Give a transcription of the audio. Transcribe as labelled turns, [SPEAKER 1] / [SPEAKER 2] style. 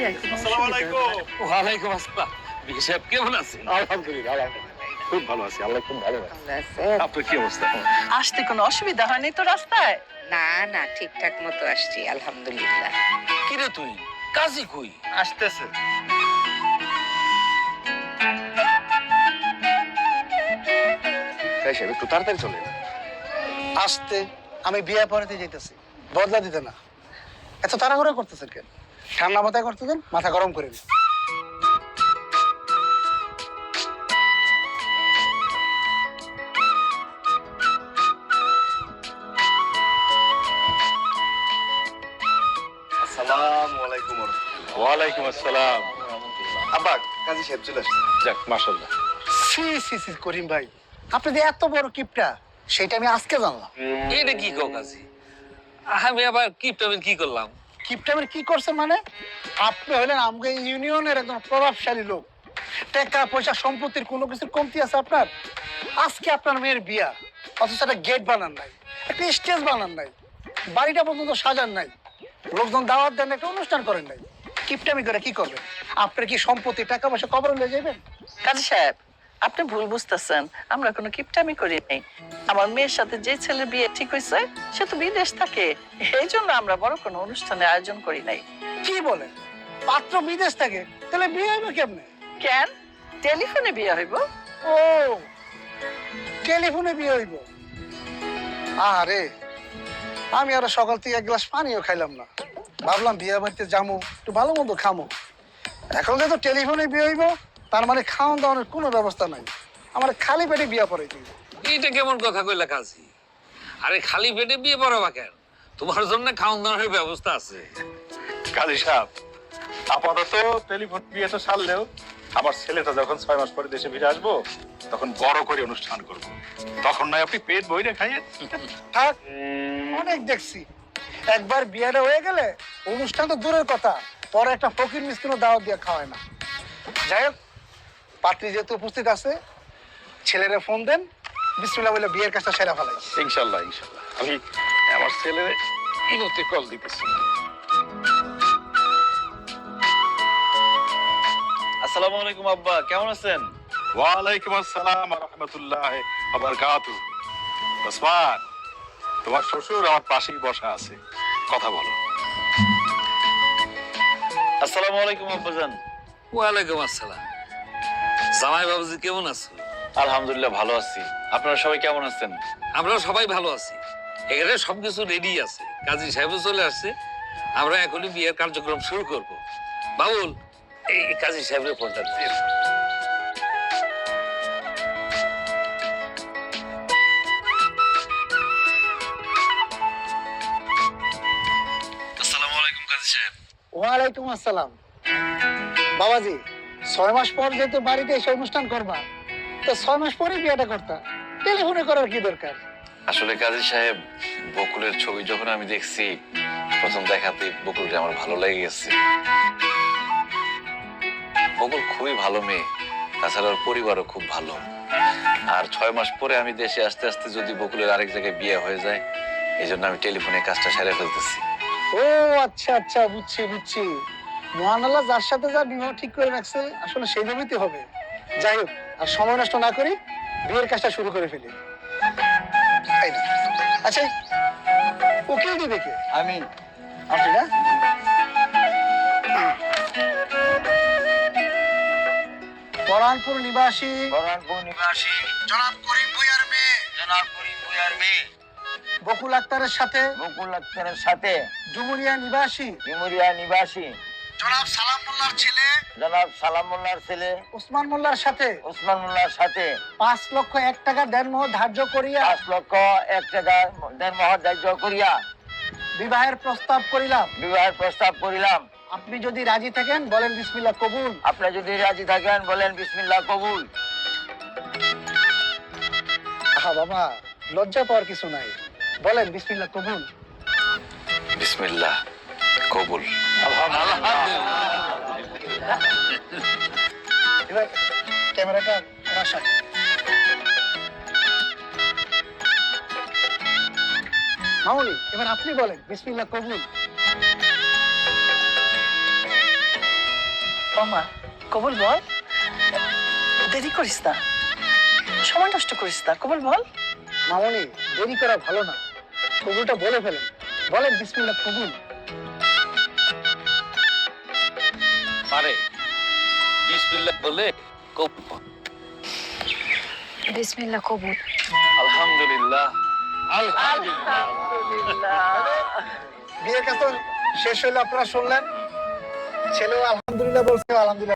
[SPEAKER 1] আসসালামু আলাইকুম।
[SPEAKER 2] ওয়ালাইকুম আসসালাম। বিকে সাহেব কেমন আছেন?
[SPEAKER 1] আলহামদুলিল্লাহ, আলহামদুলিল্লাহ। খুব ভালো আছি, আল্লাহ খুব ভালো রাখছে। আপনার কি অবস্থা?
[SPEAKER 3] আসতে কোনো অসুবিধা হয়নি তো রাস্তায়?
[SPEAKER 4] না না, ঠিকঠাক মতো আসছি আলহামদুলিল্লাহ।
[SPEAKER 2] কিরে তুই কাজী কই?
[SPEAKER 1] আসতেছে। তাই সাহেব একটু তাড়াতাড়ি চলে
[SPEAKER 5] আসতে আমি বিয়ে পড়াতে যেতেছি, বদলা দিতে না। এত তাড়াহুড়া করতেছেন কেন? ঠান্ডা মাথায় করতে দেন, মাথা গরম করে নিন।
[SPEAKER 1] আসসালামু আলাইকুম। ওয়ালাইকুম আসসালাম। আব্বা, কাজী সাহেব চলে আসছে। যাক, মাশাআল্লাহ।
[SPEAKER 5] সি সি সি করিম ভাই, আপনি যে এত বড় কিপটা সেটা আমি আজকে জানলাম।
[SPEAKER 2] এটা কি কও কাজী? আমি আবার কিপটামিন কি করলাম?
[SPEAKER 5] কিপটামের কি করছেন মানে? আপনি হলেন আমাদের ইউনিয়নের একদম প্রভাবশালী লোক। টাকা পয়সা সম্পত্তির কোনো কিছুর কমতি আছে আপনার? আজকে আপনার মেয়ের বিয়া, অথচ একটা গেট বানান নাই, একটা স্টেজ বানান নাই, বাড়িটা পর্যন্ত সাজান নাই, লোকজন দাওয়াত দেন, একটা অনুষ্ঠান করেন নাই। কিপটামি করে কি করবেন? আপনার কি সম্পত্তি টাকা পয়সা কবরে নিয়ে যাবেন?
[SPEAKER 3] কাজী সাহেব, আপনি ভুল বুঝতেছেন। আমরা কোনো কিপটামি করি নাই। আমার মেয়ের সাথে যে ছেলের বিয়ে ঠিক হয়েছে সে তো বিদেশ থাকে, এই জন্য আমরা বড় কোনো অনুষ্ঠানের আয়োজন করি নাই।
[SPEAKER 5] কি বলেন? পাত্র বিদেশ থাকে, তাহলে বিয়ে হবে কেমনে?
[SPEAKER 3] কেন? টেলিফোনে বিয়ে হইব।
[SPEAKER 5] ও, টেলিফোনে বিয়ে হইব? আরে, আমি আর সকাল থেকে এক গ্লাস পানিও খাইলাম না। ভাবলাম বিয়ে বাড়িতে যাবো, একটু ভালো মন্দ খামো। এখন যেহেতু টেলিফোনে বিয়ে হইব, তার মানে খাওয়ান দাওয়ানোর কোনো ব্যবস্থা নাই। আমার খালি পেটে বিয়ে পড়াই দিবে।
[SPEAKER 2] এইটা কেমন কথা কইলা কাজী? আরে খালি পেটে বিয়ে পড়াবা কেন? তোমার জন্য খাওয়ান দাওয়ানোর ব্যবস্থা আছে।
[SPEAKER 1] কাজী সাহেব, আপাতত টেলিফোন বিয়ে তো সারলেও আমার ছেলেটা যখন 6 মাস পরে দেশে ফিরে আসবো, তখন বড় করে অনুষ্ঠান করব। তখন নয় আপনি পেট ভরে খাইয়েন।
[SPEAKER 5] থাক, অনেক দেখছি। একবার বিয়েটা হয়ে গেলে অনুষ্ঠান তো দূরের কথা, পরে একটা ফকির মিসকিনও দাওয়াত দিয়ে খাওয়ায় না। যাই হোক, পাত্রী যেহেতু উপস্থিত আছে, ছেলেরা ফোন দেন, বিসমিল্লাহ বলে বিয়ের কাজটা সেরা ফেলাই।
[SPEAKER 1] ইনশাল্লাহ, ইনশাল্লাহ। আমি আমার ছেলের ইনতে কল দিতেছি।
[SPEAKER 6] আসসালামু আলাইকুম আব্বা, কেমন আছেন?
[SPEAKER 1] ওয়ালাইকুম আসসালাম ওয়া রাহমাতুল্লাহি ওয়া বারাকাতুহু। ওসমান, তোমার শ্বশুর আমার পাশেই বসা আছে, কথা বলো।
[SPEAKER 6] আসসালামু আলাইকুম আব্বাজান।
[SPEAKER 2] ওয়ালাইকুম আসসালাম। জামাই বাবুজি কেমন আছো?
[SPEAKER 6] আলহামদুলিল্লাহ ভালো আছি। আপনারা সবাই কেমন আছেন?
[SPEAKER 2] আমরা সবাই ভালো আছি। এখানে সবকিছু রেডি আছে, কাজী সাহেবও চলে আসছে। আমরা এখনই বিয়ের কার্যক্রম শুরু করব। বাবুল, এই কাজী সাহেবের ফোনটা দিয়ে দাও।
[SPEAKER 6] আসসালামু আলাইকুম কাজী সাহেব।
[SPEAKER 5] ওয়ালাইকুম আসসালাম। বাবাজি, 6 মাস পর যেহেতু বাড়িতে এসে অনুষ্ঠান করবা, তো 6 মাস পরে বিয়েটা করতা, টেলিফোনে করার কি দরকার?
[SPEAKER 6] আসলে কাজী সাহেব, বকুলের ছবি যখন আমি দেখছি, প্রথম দেখাতে বকুলকে আমার ভালো লেগে গেছে। বকুল খুবই ভালো মেয়ে, তাছাড়া ওর পরিবারও খুব ভালো। আর 6 মাস পরে আমি দেশে আসতে আসতে যদি বকুলের আরেক জায়গায় বিয়ে হয়ে যায়, এই জন্য আমি টেলিফোনে কাজটা সেরে ফেলতেছি।
[SPEAKER 5] ও আচ্ছা আচ্ছা, বুঝছি বুঝছি। মহান আল্লাহ যার সাথে যা বিবাহ ঠিক করে রাখছে, আসলে সেই ভাবেই হবে। যাই হোক, আর সময় নষ্ট না করি বিয়ের কাজটা শুরু করে ফেলি। এই না, আচ্ছা, ওকে দিবে কে?
[SPEAKER 6] আমি।
[SPEAKER 5] আপনি না? পরানপুর নিবাসী জনাব করিম ভূঁইয়ার মেয়ে বকুল আক্তারের সাথে ডুমুরিয়া নিবাসী জনাব সালাম মোল্লার ছেলে ওসমান মোল্লার সাথে 5 লক্ষ 1 টাকা দেনমোহর ধার্য করিয়া বিবাহের প্রস্তাব করিলাম। আপনি যদি রাজি থাকেন বলেন বিসমিল্লাহ কবুল। আহা বাবা, লজ্জা পাওয়ার কিছু নাই, বলেন বিসমিল্লাহ কবুল।
[SPEAKER 6] বিসমিল্লাহ কবুল।
[SPEAKER 5] এবার ক্যামেরাটা রাখা। মামুনি, এবার আপনি বলেন বিসমিল্লাহ কবুল।
[SPEAKER 3] মামা কবুল বল, দেরি করিস না, সময় নষ্ট করিস না, কবুল বল।
[SPEAKER 5] মামনি দেরি করা ভালো না, কবুলটা বলে ফেলেন, বলেন বিসমিল্লাহ কবুল।
[SPEAKER 2] পারে বিসমিল্লাহ বলে কবুল।
[SPEAKER 7] বিসমিল্লাহ কবুল।
[SPEAKER 6] আলহামদুলিল্লাহ।
[SPEAKER 3] আলহামদুলিল্লাহ।
[SPEAKER 5] বিয়ের কাজ তো শেষ হইলো, আপনারা শুনলেন, ছেলেও আলহামদুলিল্লাহ বলছে, আলহামদুলিল্লাহ